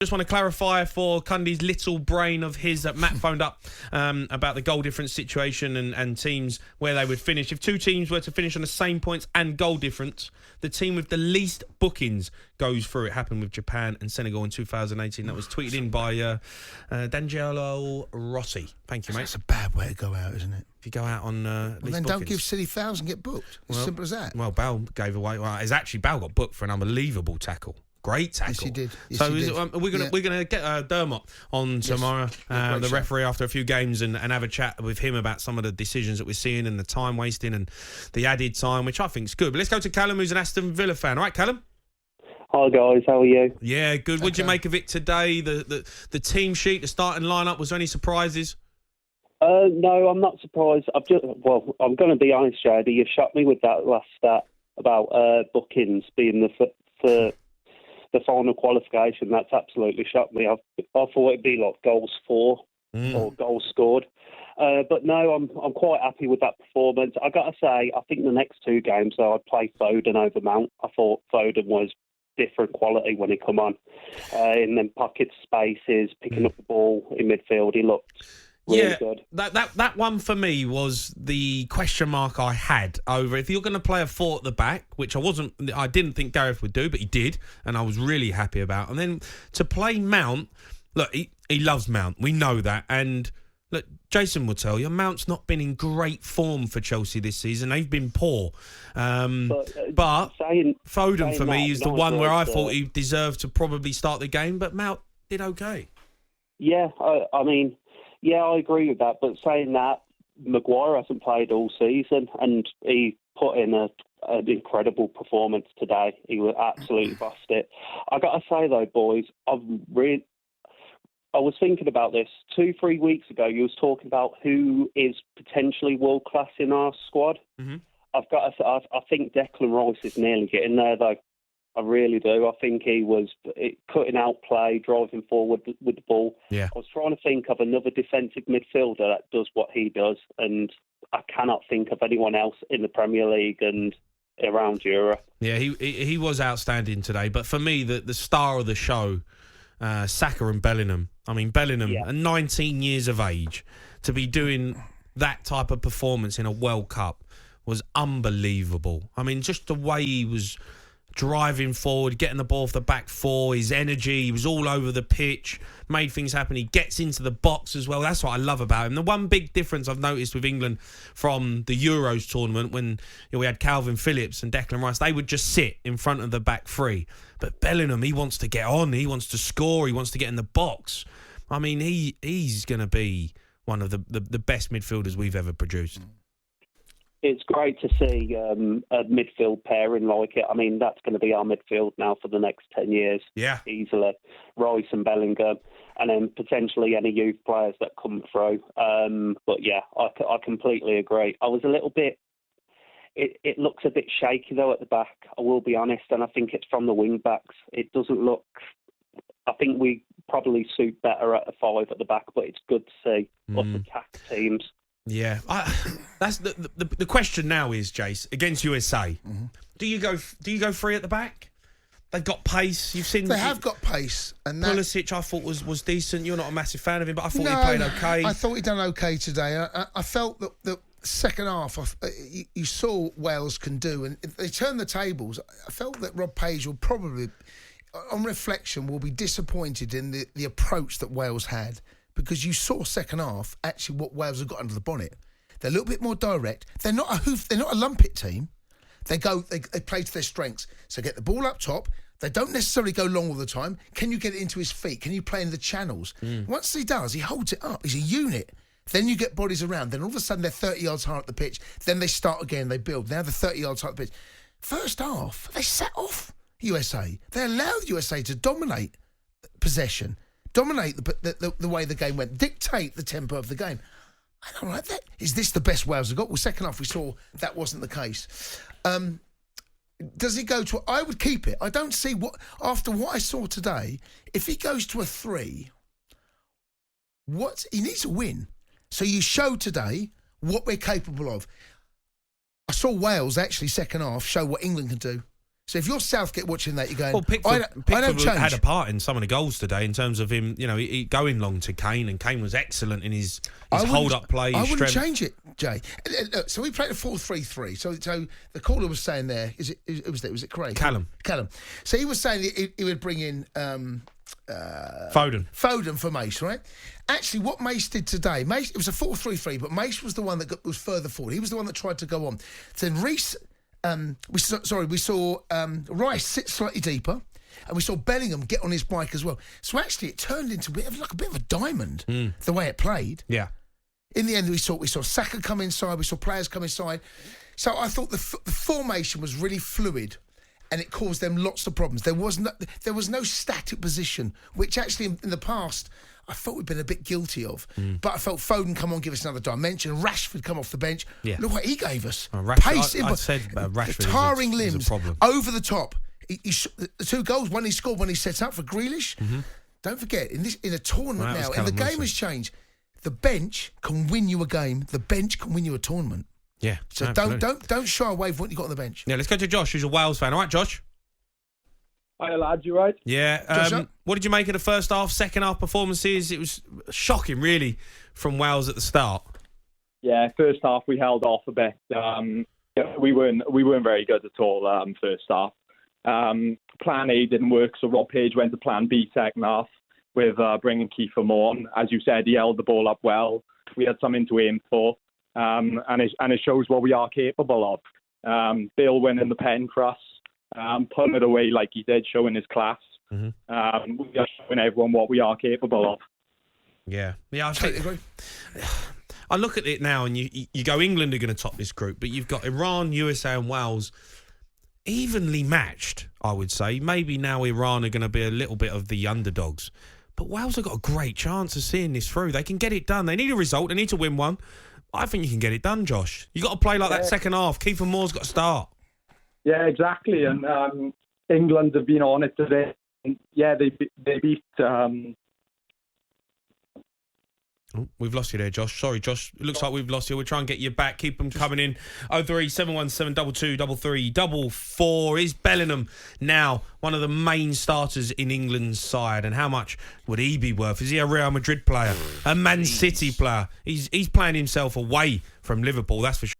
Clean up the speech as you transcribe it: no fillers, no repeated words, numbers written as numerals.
Just want to clarify for Cundy's little brain of his that Matt phoned up about the goal difference situation and teams where they would finish. If two teams were to finish on the same points and goal difference, the team with the least bookings goes through. It happened with Japan and Senegal in 2018. That was tweeted in by D'Angelo Rossi. Thank you, mate. That's a bad way to go out, isn't it? If you go out on least then bookings. don't give silly fouls and get booked. As simple as that. Well, Bale gave away. Well, it's actually Bale got booked for an unbelievable tackle. Great tackle. Yes, he did. We're gonna get Dermot on tomorrow, the referee, after a few games, and have a chat with him about some of the decisions that we're seeing and the time wasting and the added time, which I think is good. But let's go to Callum, who's an Aston Villa fan. All right, Callum. Hi guys, how are you? Yeah, good. What did you make of it today? The team sheet, the starting lineup. Was there any surprises? No, I'm not surprised. I'm going to be honest, JD. You shot me with that last stat about bookings being the final qualification. That's absolutely shocked me. I thought it'd be like goals for or goals scored. But no, I'm quite happy with that performance. I got to say, I think the next two games, though, I'd play Foden over Mount. I thought Foden was different quality when he come on. In them pocket spaces, picking up the ball in midfield, he looked really good. That one for me was the question mark I had over if you're going to play a four at the back, which I didn't think Gareth would do, but he did, and I was really happy about. And then to play Mount, look, he loves Mount, we know that, and look, Jason will tell you, Mount's not been in great form for Chelsea this season. They've been poor. But Foden for me is the one where I thought he deserved to probably start the game, but Mount did okay. Yeah, I mean, yeah, I agree with that. But saying that, Maguire hasn't played all season, and he put in an incredible performance today. He was absolutely bossed it. I got to say though, boys, I was thinking about this 2-3 weeks ago. You was talking about who is potentially world class in our squad. Mm-hmm. I've got to say, I think Declan Rice is nearly getting there though. I really do. I think he was cutting out play, driving forward with the ball. Yeah. I was trying to think of another defensive midfielder that does what he does, and I cannot think of anyone else in the Premier League and around Europe. Yeah, he was outstanding today. But for me, the star of the show, Saka and Bellingham. I mean, Bellingham, at 19 years of age, to be doing that type of performance in a World Cup was unbelievable. I mean, just the way he was driving forward, getting the ball off the back four, his energy, he was all over the pitch, made things happen. He gets into the box as well. That's what I love about him. The one big difference I've noticed with England from the Euros tournament, when we had Calvin Phillips and Declan Rice, they would just sit in front of the back three. But Bellingham, he wants to get on, he wants to score, he wants to get in the box. I mean, he's going to be one of the best midfielders we've ever produced. It's great to see a midfield pairing like it. I mean, that's going to be our midfield now for the next 10 years. Yeah. Easily. Rice and Bellingham, and then potentially any youth players that come through. But yeah, I completely agree. I was a little bit... It looks a bit shaky, though, at the back, I will be honest, and I think it's from the wing-backs. It doesn't look... I think we probably suit better at a five at the back, but it's good to see us attack teams. Yeah, that's the question now is, Jace, against USA, do you go free at the back? They've got pace. You've seen they have got pace, and Pulisic I thought was decent. You're not a massive fan of him, but I thought he played okay. I thought he done okay today. I felt that the second half, you saw Wales can do, and if they turn the tables, I felt that Rob Page will probably, on reflection, will be disappointed in the approach that Wales had. Because you saw second half, actually what Wales have got under the bonnet. They're a little bit more direct. They're not a lumpet team. They play to their strengths. So get the ball up top. They don't necessarily go long all the time. Can you get it into his feet? Can you play in the channels? Once he does, he holds it up. He's a unit. Then you get bodies around. Then all of a sudden they're 30 yards high up the pitch. Then they start again. They build. Now they're 30 yards high up the pitch. First half, they set off USA. They allowed USA to dominate possession. Dominate the way the game went, dictate the tempo of the game. I don't like that. Is this the best Wales have got? Well, second half we saw that wasn't the case. Does he go to... I would keep it. I don't see after what I saw today, if he goes to a 3, he needs a win. So you show today what we're capable of. I saw Wales actually second half show what England can do. So if you're Southgate watching that, you're going, Well, I don't change. had a part in some of the goals today in terms of him, he going long to Kane, and Kane was excellent in his hold-up play. I wouldn't strength. change it, Jay. Look, so we played a 4-3-3. So the caller was saying there, was it Craig? Callum. So he was saying he would bring in Foden for Mace, right? Actually, what Mace did today, it was a 4-3-3, but Mace was the one that was further forward. He was the one that tried to go on. Then Reece... we saw Rice sit slightly deeper, and we saw Bellingham get on his bike as well. So actually, it turned into a bit of a diamond the way it played. Yeah. In the end, we saw Saka come inside, we saw players come inside. So I thought the formation was really fluid, and it caused them lots of problems. There was no static position, which actually in the past I thought we'd been a bit guilty of. But I felt Foden come on, give us another dimension. Rashford come off the bench. Yeah. Look what he gave us. Pace. Pace. I said Rashford towering is limbs a problem. over the top. The 2 goals, one he scored when he set up for Grealish. Don't forget, in a tournament now, and the game has changed. The bench can win you a game. The bench can win you a tournament. Yeah. So absolutely. don't shy away from what you got on the bench. Yeah, let's go to Josh, who's a Wales fan. All right, Josh? Hi, lads, you right? Yeah. What did you make of the first half, second half performances? It was shocking, really, from Wales at the start. Yeah, first half we held off a bit. We weren't very good at all first half. Plan A didn't work, so Rob Page went to Plan B second half with bringing Kiefer Moore on. As you said, he held the ball up well. We had something to aim for, and it shows what we are capable of. Bill winning the pen for us, putting it away like he did, showing his class. We are showing everyone what we are capable of. Yeah, I totally agree. I look at it now, and you go, England are going to top this group, but you've got Iran, USA, and Wales evenly matched, I would say. Maybe now Iran are going to be a little bit of the underdogs. But Wales have got a great chance of seeing this through. They can get it done. They need a result. They need to win one. I think you can get it done, Josh. You've got to play like that second half. Kiefer Moore's got to start. Yeah, exactly. And England have been on it today. Yeah, they beat... Oh, we've lost you there, Josh. Sorry, Josh. It looks like we've lost you. We'll try and get you back. Keep them coming in. 03717 22 4. Is Bellingham now one of the main starters in England's side? And how much would he be worth? Is he a Real Madrid player? A Man City player? He's playing himself away from Liverpool, that's for sure.